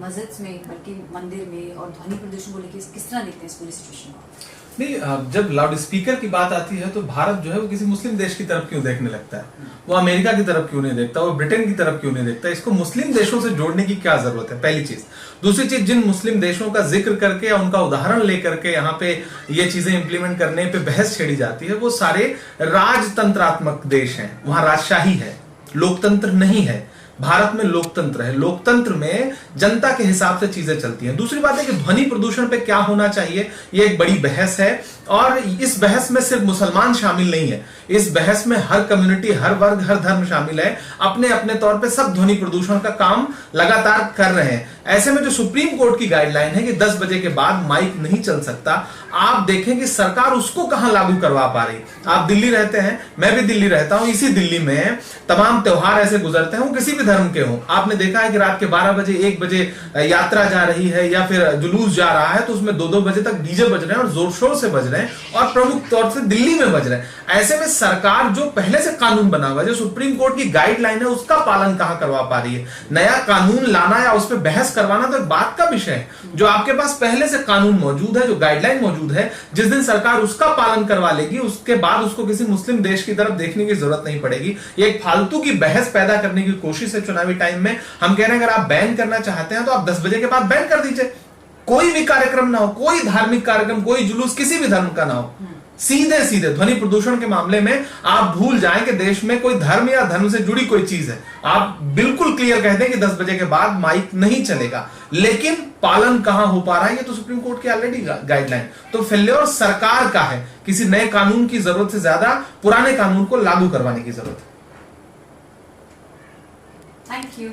मस्जिद में बल्कि मंदिर में और ध्वनि प्रदूषण को लेकर किस तरह देखते हैं इस पूरी सिचुएशन को? नहीं, जब लाउड स्पीकर की बात आती है तो भारत जो है वो किसी मुस्लिम देश की तरफ क्यों देखने लगता है? वो अमेरिका की तरफ क्यों नहीं देखता? वो ब्रिटेन की तरफ क्यों नहीं देखता? इसको मुस्लिम देशों से जोड़ने की क्या जरूरत है? पहली चीज। दूसरी चीज, जिन मुस्लिम देशों का जिक्र करके या उनका उदाहरण लेकर के यहाँ पे ये चीजें इंप्लीमेंट करने पे बहस छेड़ी जाती है, वो सारे राजतंत्रात्मक देश हैं। वहां राजशाही है, लोकतंत्र नहीं है। भारत में लोकतंत्र है। लोकतंत्र में जनता के हिसाब से चीजें चलती हैं। दूसरी बात है कि ध्वनि प्रदूषण पे क्या होना चाहिए, ये एक बड़ी बहस है और इस बहस में सिर्फ मुसलमान शामिल नहीं है। इस बहस में हर कम्युनिटी, हर वर्ग, हर धर्म शामिल है। अपने अपने तौर पे सब ध्वनि प्रदूषण का काम लगातार कर रहे हैं। ऐसे में जो सुप्रीम कोर्ट की गाइडलाइन है कि 10 बजे के बाद माइक नहीं चल सकता, आप देखें कि सरकार उसको कहां लागू करवा पा रही। आप दिल्ली रहते हैं, मैं भी दिल्ली रहता हूं। इसी दिल्ली में तमाम त्योहार ऐसे गुजरते हैं, वो किसी भी धर्म के हों। आपने देखा है कि रात के 12 बजे 1 बजे यात्रा जा रही है या फिर जुलूस जा रहा है तो उसमें 2-2 बजे तक डीजे बज रहे हैं और जोर शोर से बज रहे हैं और प्रमुख तौर से दिल्ली में बज रहे हैं। ऐसे में सरकार जो पहले से कानून बना हुआ है, जो सुप्रीम कोर्ट की गाइडलाइन है, उसका पालन कहां करवा पा रही है? नया कानून लाना या उस पर बहस करवाना तो एक बात का विषय है। जो आपके पास पहले से कानून मौजूद है, जो गाइडलाइन मौजूद है, जिस दिन सरकार उसका पालन करवा लेगी, उसके बाद उसको किसी मुस्लिम देश की तरफ देखने की जरूरत नहीं पड़ेगी। ये एक फालतू की बहस पैदा करने की कोशिश है चुनावी टाइम में। हम कह रहे हैं अगर आप बैन करना चाहते हैं तो आप 10 बजे के बाद बैन कर दीजिए। कोई भी कार्यक्रम ना हो, कोई धार्मिक कार्यक्रम, कोई जुलूस किसी भी धर्म का ना हो। सीधे सीधे ध्वनि प्रदूषण के मामले में आप भूल जाएं कि देश में कोई धर्म या धर्म से जुड़ी कोई चीज है। आप बिल्कुल क्लियर कह दें कि 10 बजे के बाद माइक नहीं चलेगा। लेकिन पालन कहां हो पा रहा है, ये तो सुप्रीम कोर्ट की ऑलरेडी गाइडलाइन। तो फेल्योर सरकार का है। किसी नए कानून की जरूरत से ज्यादा पुराने कानून को लागू करवाने की जरूरत है। Thank you.